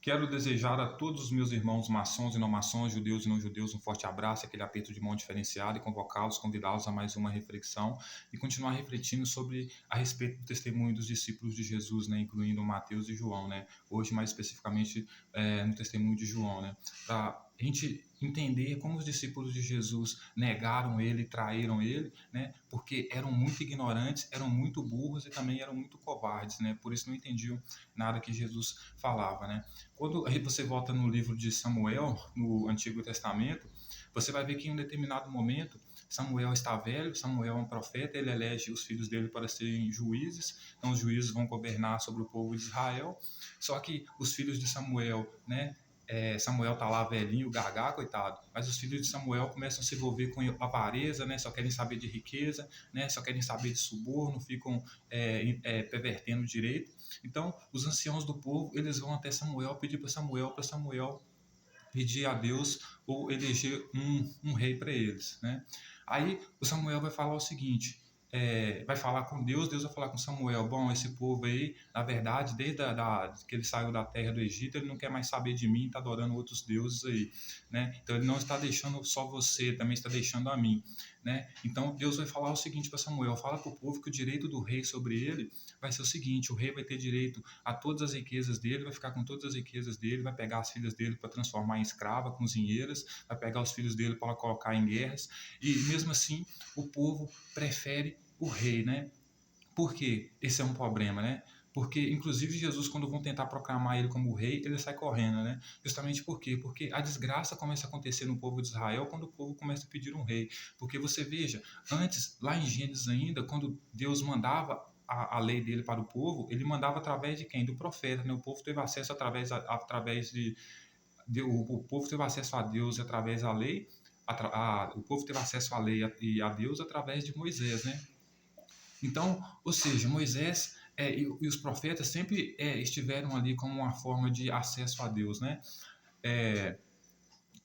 Quero desejar a todos os meus irmãos maçons e não maçons, judeus e não judeus, um forte abraço, aquele aperto de mão diferenciado e convocá-los, convidá-los a mais uma reflexão e continuar refletindo sobre a respeito do testemunho dos discípulos de Jesus, né, incluindo Mateus e João, né, hoje mais especificamente no testemunho de João, né, para a gente entender como os discípulos de Jesus negaram ele, traíram ele, né, porque eram muito ignorantes, eram muito burros e também eram muito covardes, né, por isso não entendiam nada que Jesus falava, né. Quando você volta no livro de Samuel, no Antigo Testamento, você vai ver que em um determinado momento Samuel está velho, Samuel é um profeta, ele elege os filhos dele para serem juízes, então os juízes vão governar sobre o povo de Israel, só que os filhos de Samuel, né, Samuel tá lá velhinho, gagá, coitado, mas os filhos de Samuel começam a se envolver com avareza, né, só querem saber de riqueza, né, só querem saber de suborno, ficam pervertendo o direito. Então, os anciãos do povo, eles vão até Samuel pedir para Samuel pedir a Deus ou eleger um rei para eles, né? Aí o Samuel vai falar o seguinte, vai falar com Deus, Deus vai falar com Samuel, bom, esse povo aí, na verdade, desde que ele saiu da terra do Egito, ele não quer mais saber de mim, está adorando outros deuses aí, né? Então ele não está deixando só você, também está deixando a mim, né? Então Deus vai falar o seguinte para Samuel, fala para o povo que o direito do rei sobre ele vai ser o seguinte, o rei vai ter direito a todas as riquezas dele, vai ficar com todas as riquezas dele, vai pegar as filhas dele para transformar em escrava, cozinheiras, vai pegar os filhos dele para colocar em guerras, e mesmo assim o povo prefere o rei, né? Por quê? Esse é um problema, né? Porque, inclusive, Jesus, quando vão tentar proclamar ele como rei, ele sai correndo, né? Justamente por quê? Porque a desgraça começa a acontecer no povo de Israel quando o povo começa a pedir um rei. Porque você veja, antes, lá em Gênesis ainda, quando Deus mandava a lei dele para o povo, ele mandava através de quem? Do profeta, né? O povo teve acesso através o povo teve acesso a Deus através da lei, o povo teve acesso à lei e a Deus através de Moisés, né? Então, ou seja, Moisés e os profetas sempre estiveram ali como uma forma de acesso a Deus, né? É,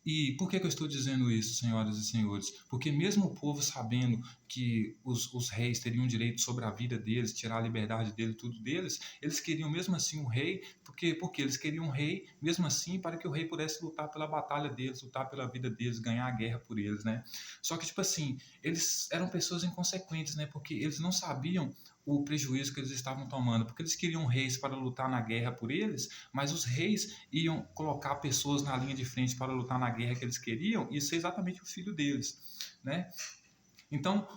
e por que eu estou dizendo isso, senhoras e senhores? Porque mesmo o povo sabendo que os reis teriam direito sobre a vida deles, tirar a liberdade dele, tudo deles, eles queriam mesmo assim um rei, porque eles queriam um rei, mesmo assim, para que o rei pudesse lutar pela batalha deles, lutar pela vida deles, ganhar a guerra por eles, né? Só que, tipo assim, eles eram pessoas inconsequentes, né? Porque eles não sabiam o prejuízo que eles estavam tomando, porque eles queriam reis para lutar na guerra por eles, mas os reis iam colocar pessoas na linha de frente para lutar na guerra que eles queriam e ser exatamente o filho deles, né? Então,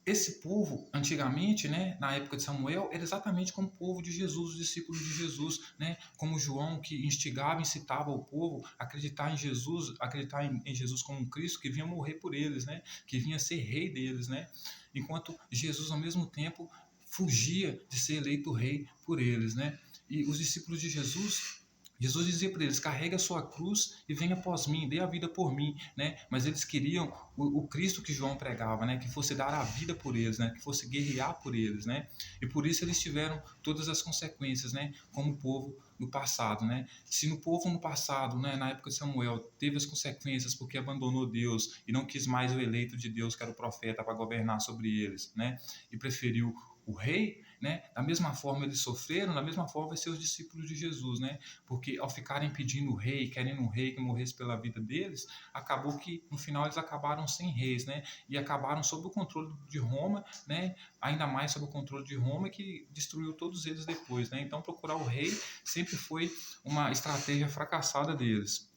esse povo, antigamente, né, na época de Samuel, era exatamente como o povo de Jesus, os discípulos de Jesus, né, como João, que instigava, incitava o povo a acreditar em Jesus, acreditar em Jesus como um Cristo que vinha morrer por eles, né, que vinha ser rei deles, né, enquanto Jesus, ao mesmo tempo, fugia de ser eleito rei por eles, né, e os discípulos de Jesus dizia para eles, carregue a sua cruz e venha após mim, dê a vida por mim, né? Mas eles queriam o Cristo que João pregava, né? Que fosse dar a vida por eles, né? Que fosse guerrear por eles, né? E por isso eles tiveram todas as consequências, né? Como o povo no passado, né? Se no povo no passado, né? Na época de Samuel, teve as consequências porque abandonou Deus e não quis mais o eleito de Deus, que era o profeta, para governar sobre eles, né? E preferiu o rei, né? Da mesma forma eles sofreram, da mesma forma vai ser os discípulos de Jesus, né? Porque ao ficarem pedindo o rei, querendo um rei que morresse pela vida deles, acabou que no final eles acabaram sem reis, né? E acabaram sob o controle de Roma, né? Ainda mais sob o controle de Roma, que destruiu todos eles depois, né? Então procurar o rei sempre foi uma estratégia fracassada deles.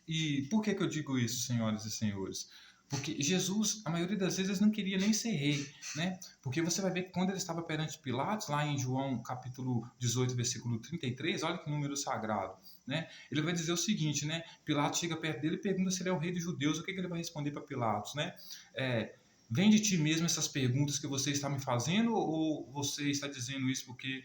E por que eu digo isso, senhoras e senhores? Porque Jesus, a maioria das vezes, não queria nem ser rei, né? Porque você vai ver que quando ele estava perante Pilatos, lá em João capítulo 18, versículo 33, olha que número sagrado, né? Ele vai dizer o seguinte, né? Pilatos chega perto dele e pergunta se ele é o rei dos judeus. O que ele vai responder para Pilatos, né? Vem de ti mesmo essas perguntas que você está me fazendo ou você está dizendo isso porque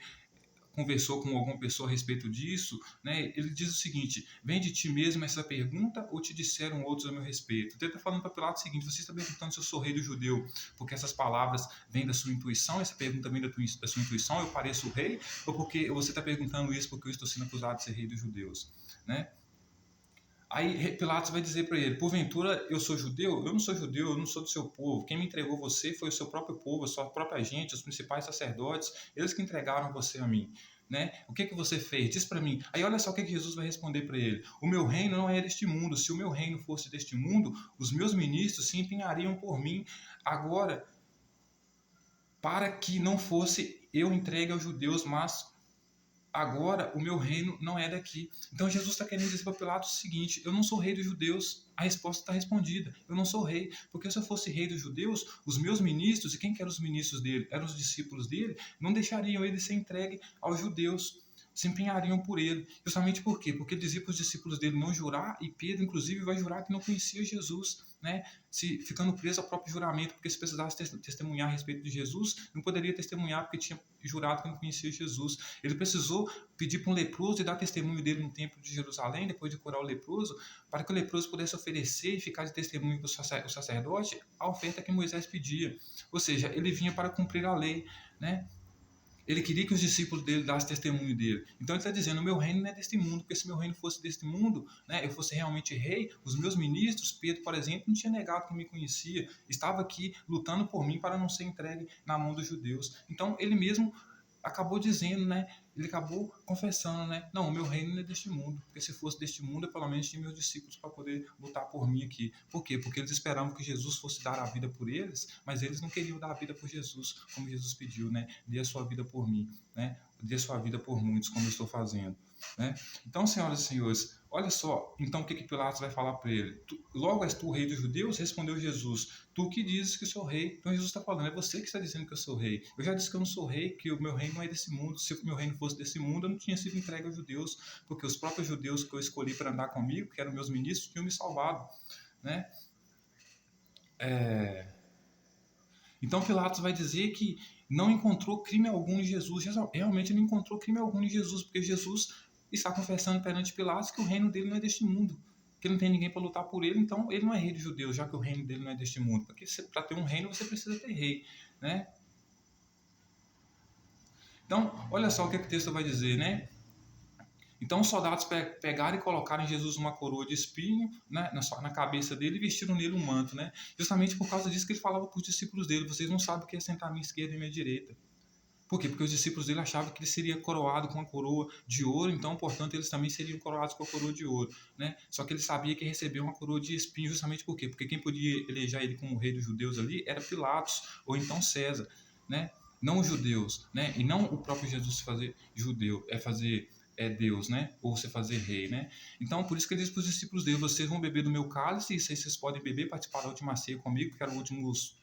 conversou com alguma pessoa a respeito disso, né? Ele diz o seguinte: vem de ti mesmo essa pergunta ou te disseram outros a meu respeito? Então ele está falando para Pilatos o seguinte: você está perguntando se eu sou rei do judeu porque essas palavras vêm da sua intuição, essa pergunta vem da sua intuição, eu pareço o rei, ou porque você está perguntando isso porque eu estou sendo acusado de ser rei dos judeus, né? Aí Pilatos vai dizer para ele: porventura eu sou judeu? Eu não sou judeu, eu não sou do seu povo. Quem me entregou você foi o seu próprio povo, a sua própria gente, os principais sacerdotes, eles que entregaram você a mim. né? O que que você fez? Diz para mim. Aí olha só o que que Jesus vai responder para ele. O meu reino não é deste mundo. Se o meu reino fosse deste mundo, os meus ministros se empenhariam por mim agora, para que não fosse eu entregue aos judeus, mas agora o meu reino não é daqui. Então Jesus está querendo dizer para Pilatos o seguinte: eu não sou rei dos judeus. A resposta está respondida: eu não sou rei, porque se eu fosse rei dos judeus, os meus ministros, e quem que eram os ministros dele? Eram os discípulos dele, não deixariam ele ser entregue aos judeus, se empenhariam por ele. Justamente por quê? Porque dizia para os discípulos dele não jurar, e Pedro, inclusive, vai jurar que não conhecia Jesus, né? Se ficando preso ao próprio juramento, porque se precisasse testemunhar a respeito de Jesus, não poderia testemunhar porque tinha jurado que não conhecia Jesus. Ele precisou pedir para um leproso e dar testemunho dele no templo de Jerusalém, depois de curar o leproso, para que o leproso pudesse oferecer e ficar de testemunho para o sacerdote a oferta que Moisés pedia. Ou seja, ele vinha para cumprir a lei, né? Ele queria que os discípulos dele dassem testemunho dele. Então ele está dizendo: o meu reino não é deste mundo, porque se meu reino fosse deste mundo, né, eu fosse realmente rei, os meus ministros, Pedro, por exemplo, não tinha negado que me conhecia, estava aqui lutando por mim para não ser entregue na mão dos judeus. Então ele mesmo acabou dizendo, né? Ele acabou confessando, né? Não, o meu reino não é deste mundo, porque se fosse deste mundo, eu pelo menos tinha meus discípulos para poder lutar por mim aqui. Por quê? Porque eles esperavam que Jesus fosse dar a vida por eles, mas eles não queriam dar a vida por Jesus, como Jesus pediu, né? Dê a sua vida por mim, né? Dê a sua vida por muitos, como eu estou fazendo, né? Então, senhoras e senhores, olha só, então o que Pilatos vai falar para ele? Logo és tu o rei dos judeus? Respondeu Jesus: tu que dizes que sou rei. Então Jesus está falando: é você que está dizendo que eu sou rei. Eu já disse que eu não sou rei, que o meu reino não é desse mundo. Se o meu reino fosse desse mundo, eu não tinha sido entregue aos judeus, porque os próprios judeus que eu escolhi para andar comigo, que eram meus ministros, tinham me salvado, né? Então Pilatos vai dizer que não encontrou crime algum em Jesus. Realmente não encontrou crime algum em Jesus, porque Jesus está confessando perante Pilatos que o reino dele não é deste mundo, que não tem ninguém para lutar por ele, então ele não é rei dos judeus, já que o reino dele não é deste mundo. Porque para ter um reino você precisa ter rei, né? Então, olha só o que o texto vai dizer, né? Então os soldados pegaram e colocaram em Jesus uma coroa de espinho, né, na cabeça dele, e vestiram nele um manto, né? Justamente por causa disso que ele falava para os discípulos dele: vocês não sabem o que é sentar à minha esquerda e à minha direita. Por quê? Porque os discípulos dele achavam que ele seria coroado com a coroa de ouro, então, portanto, eles também seriam coroados com a coroa de ouro, né? Só que ele sabia que recebeu uma coroa de espinho, justamente por quê? Porque quem podia eleger ele como rei dos judeus ali era Pilatos, ou então César, né? Não os judeus, né? E não o próprio Jesus fazer judeu, fazer Deus, né? Ou você fazer rei, né? Então, por isso que ele diz para os discípulos dele: vocês vão beber do meu cálice, e vocês podem beber, participar da última ceia comigo, que eram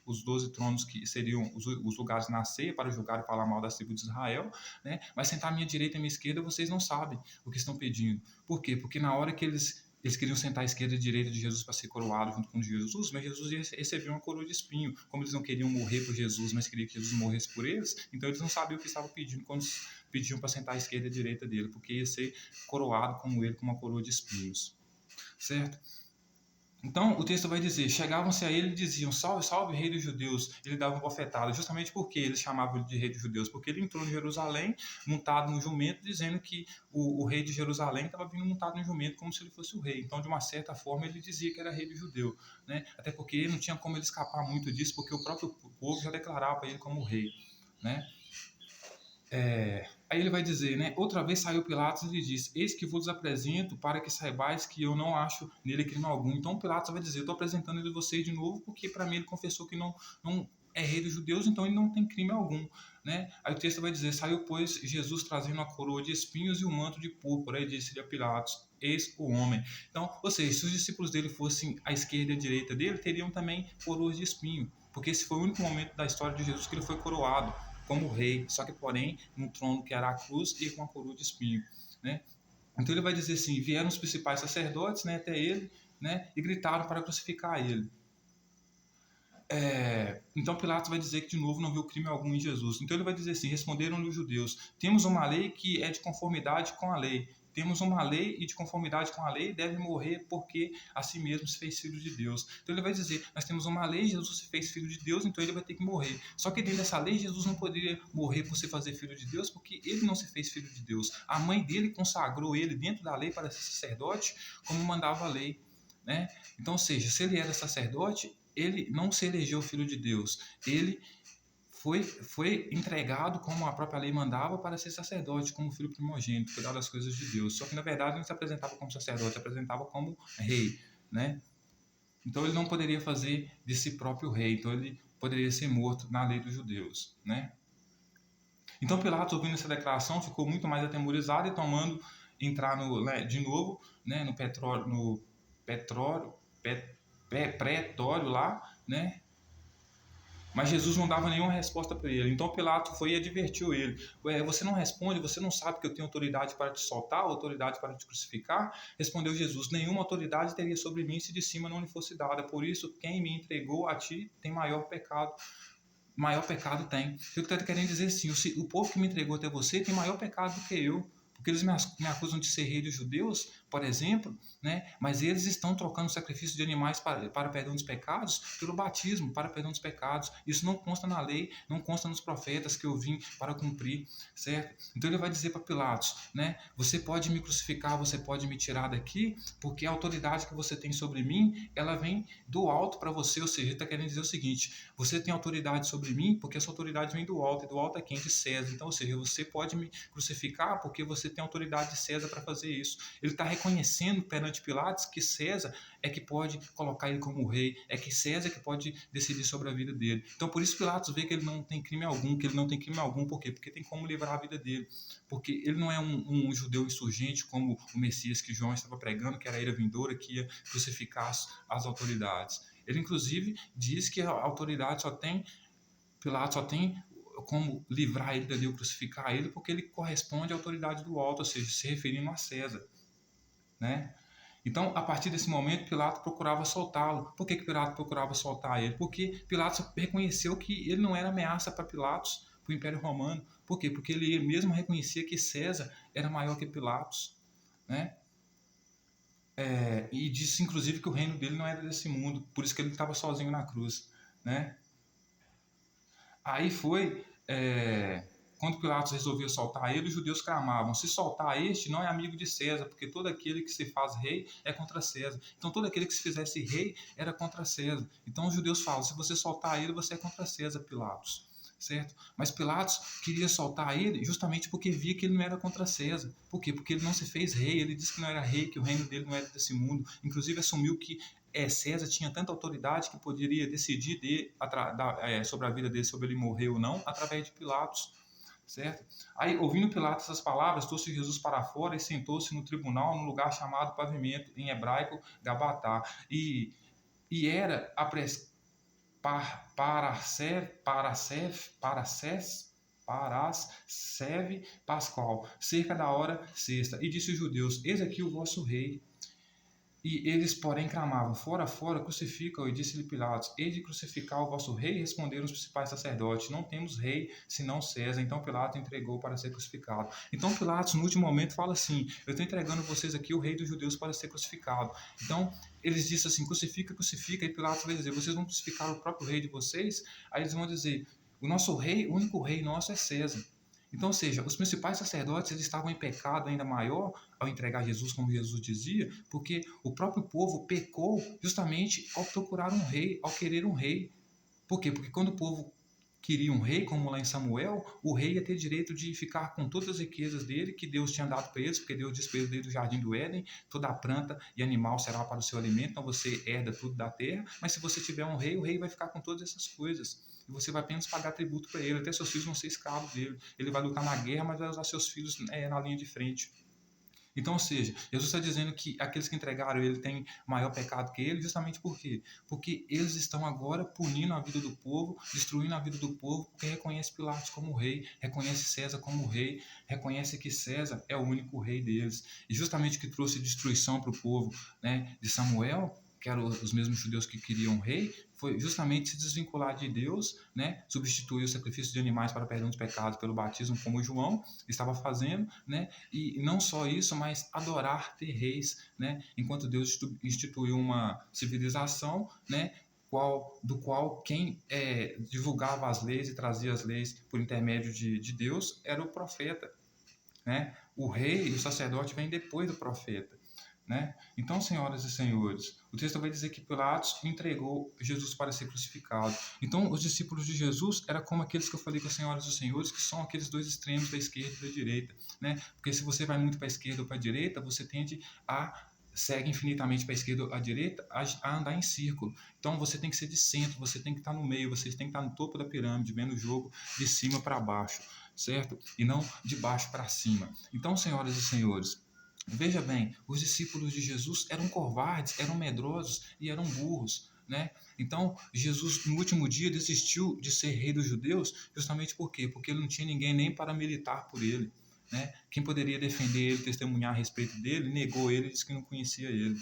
os 12 tronos que seriam os lugares na ceia para julgar e falar mal das tribos de Israel, né? Mas sentar à minha direita e à minha esquerda, vocês não sabem o que estão pedindo. Por quê? Porque na hora que eles queriam sentar à esquerda e à direita de Jesus para ser coroado junto com Jesus, mas Jesus ia receber uma coroa de espinho. Como eles não queriam morrer por Jesus, mas queriam que Jesus morresse por eles, então eles não sabiam o que estavam pedindo quando pediam para sentar à esquerda e à direita dele, porque ia ser coroado como ele, com uma coroa de espinhos, certo? Então o texto vai dizer: chegavam-se a ele e diziam: salve, salve, rei dos judeus. Ele dava uma bofetada, justamente porque eles chamavam ele de rei dos judeus, porque ele entrou em Jerusalém montado num jumento, dizendo que o rei de Jerusalém estava vindo montado num jumento como se ele fosse o rei. Então, de uma certa forma, ele dizia que era rei dos judeus, né? Até porque não tinha como ele escapar muito disso, porque o próprio povo já declarava ele como rei, né? Aí ele vai dizer, né? Outra vez saiu Pilatos e lhe disse: eis que vos apresento para que saibais que eu não acho nele crime algum. Então Pilatos vai dizer: eu estou apresentando ele a vocês de novo, porque para mim ele confessou que não é rei dos judeus, então ele não tem crime algum, né? Aí o texto vai dizer: saiu, pois, Jesus trazendo uma coroa de espinhos e um manto de púrpura, e disse-lhe a Pilatos: eis o homem. Então, ou seja, se os discípulos dele fossem à esquerda e à direita dele, teriam também coroas de espinho, porque esse foi o único momento da história de Jesus que ele foi coroado como rei, só que porém num trono que era a cruz e com a coroa de espinho, né? Então ele vai dizer assim: vieram os principais sacerdotes, né, até ele, né, e gritaram para crucificar ele. Então Pilatos vai dizer que de novo não viu crime algum em Jesus. Então ele vai dizer assim: responderam-lhe os judeus: temos uma lei que é de conformidade com a lei. Temos uma lei e de conformidade com a lei deve morrer porque a si mesmo se fez filho de Deus. Então ele vai dizer: nós temos uma lei, Jesus se fez filho de Deus, então ele vai ter que morrer. Só que dentro dessa lei, Jesus não poderia morrer por se fazer filho de Deus, porque ele não se fez filho de Deus. A mãe dele consagrou ele dentro da lei para ser sacerdote, como mandava a lei, né? Então, ou seja, se ele era sacerdote, ele não se elegeu filho de Deus, ele foi entregado, como a própria lei mandava, para ser sacerdote, como filho primogênito, cuidar das coisas de Deus. Só que, na verdade, não se apresentava como sacerdote, se apresentava como rei, né? Então, ele não poderia fazer de si próprio rei, então ele poderia ser morto na lei dos judeus, né? Então, Pilatos, ouvindo essa declaração, ficou muito mais atemorizado e tomando entrar de novo, né, no pretório lá, né? Mas Jesus não dava nenhuma resposta para ele. Então Pilatos foi e advertiu ele: você não responde, você não sabe que eu tenho autoridade para te soltar, autoridade para te crucificar? Respondeu Jesus: nenhuma autoridade teria sobre mim se de cima não lhe fosse dada. Por isso, quem me entregou a ti tem maior pecado. Maior pecado tem. Eu estou querendo dizer assim: o povo que me entregou até você tem maior pecado do que eu. Porque eles me acusam de ser rei dos judeus, por exemplo, né? Mas eles estão trocando sacrifício de animais para perdão dos pecados pelo batismo, para perdão dos pecados. Isso não consta na lei, não consta nos profetas que eu vim para cumprir, certo? Então ele vai dizer para Pilatos, né? Você pode me crucificar, você pode me tirar daqui, porque a autoridade que você tem sobre mim, ela vem do alto para você. Ou seja, ele está querendo dizer o seguinte: você tem autoridade sobre mim porque essa autoridade vem do alto, e do alto é quem? De César. Então, ou seja, você pode me crucificar porque você tem autoridade de César para fazer isso. Ele está reconhecendo perante Pilatos que César é que pode colocar ele como rei, é que César é que pode decidir sobre a vida dele. Então, por isso Pilatos vê que ele não tem crime algum, por quê? Porque tem como livrar a vida dele. Porque ele não é um judeu insurgente como o Messias que João estava pregando, que era a ira vindoura, que ia crucificar as autoridades. Ele, inclusive, diz que a autoridade Pilatos só tem como livrar ele dali ou crucificar ele, porque ele corresponde à autoridade do alto, ou seja, se referindo a César, né? Então, a partir desse momento, Pilatos procurava soltá-lo. Por que Pilatos procurava soltar ele? Porque Pilatos reconheceu que ele não era ameaça para Pilatos, para o Império Romano. Por quê? Porque ele mesmo reconhecia que César era maior que Pilatos, né? E disse, inclusive, que o reino dele não era desse mundo, por isso que ele estava sozinho na cruz, né? Aí foi, quando Pilatos resolveu soltar ele, os judeus clamavam: se soltar este, não é amigo de César, porque todo aquele que se faz rei é contra César. Então todo aquele que se fizesse rei era contra César. Então os judeus falam: se você soltar ele, você é contra César, Pilatos. Certo? Mas Pilatos queria soltar ele justamente porque via que ele não era contra César. Por quê? Porque ele não se fez rei, ele disse que não era rei, que o reino dele não era desse mundo. Inclusive assumiu que César tinha tanta autoridade que poderia decidir sobre a vida dele, sobre ele morrer ou não, através de Pilatos, certo? Aí, ouvindo Pilatos essas palavras, trouxe Jesus para fora e sentou-se no tribunal, num lugar chamado Pavimento, em hebraico, Gabatá. E era a Parasceve Pascal, cerca da hora sexta. E disse os judeus: eis aqui o vosso rei. E eles, porém, clamavam: fora, fora, crucifica-o. E disse-lhe Pilatos: hei de crucificar o vosso rei? E responderam os principais sacerdotes: não temos rei, senão César. Então Pilatos entregou para ser crucificado. Então Pilatos, no último momento, fala assim: eu estou entregando vocês aqui o rei dos judeus para ser crucificado. Então eles disseram assim: crucifica, crucifica. E Pilatos vai dizer: vocês vão crucificar o próprio rei de vocês? Aí eles vão dizer: o nosso rei, o único rei nosso é César. Então, ou seja, os principais sacerdotes eles estavam em pecado ainda maior ao entregar Jesus, como Jesus dizia, porque o próprio povo pecou justamente ao procurar um rei, ao querer um rei. Por quê? Porque quando o povo queria um rei, como lá em Samuel, o rei ia ter direito de ficar com todas as riquezas dele, que Deus tinha dado para eles, porque Deus disse para eles desde o jardim do Éden: toda a planta e animal será para o seu alimento, então você herda tudo da terra, mas se você tiver um rei, o rei vai ficar com todas essas coisas. E você vai apenas pagar tributo para ele, até seus filhos vão ser escravos dele. Ele vai lutar na guerra, mas vai usar seus filhos na linha de frente. Então, ou seja, Jesus está dizendo que aqueles que entregaram ele têm maior pecado que ele, justamente por quê? Porque eles estão agora punindo a vida do povo, destruindo a vida do povo, porque reconhece Pilatos como rei, reconhece César como rei, reconhece que César é o único rei deles. E justamente o que trouxe destruição para o povo, né, de Samuel, que eram os mesmos judeus que queriam um rei, foi justamente se desvincular de Deus, né? Substituir o sacrifício de animais para perdão dos pecados pelo batismo, como João estava fazendo, né? E não só isso, mas adorar ter reis, né? Enquanto Deus instituiu uma civilização, né? Do qual quem divulgava as leis e trazia as leis por intermédio de Deus era o profeta, né? O rei e o sacerdote vêm depois do profeta. né? Então, senhoras e senhores, o texto vai dizer que Pilatos entregou Jesus para ser crucificado. Então, os discípulos de Jesus eram como aqueles que eu falei com as senhoras e senhores, que são aqueles dois extremos da esquerda e da direita, né? Porque se você vai muito para a esquerda ou para a direita, você tende a segue infinitamente para a esquerda ou à direita a andar em círculo. Então você tem que ser de centro, você tem que estar no meio, você tem que estar no topo da pirâmide, vendo o jogo de cima para baixo, certo? E não de baixo para cima. Então, senhoras e senhores, veja bem, os discípulos de Jesus eram covardes, eram medrosos e eram burros, né? Então, Jesus, no último dia, desistiu de ser rei dos judeus, justamente por quê? Porque ele não tinha ninguém nem para militar por ele, né? Quem poderia defender ele, testemunhar a respeito dele, negou ele e disse que não conhecia ele.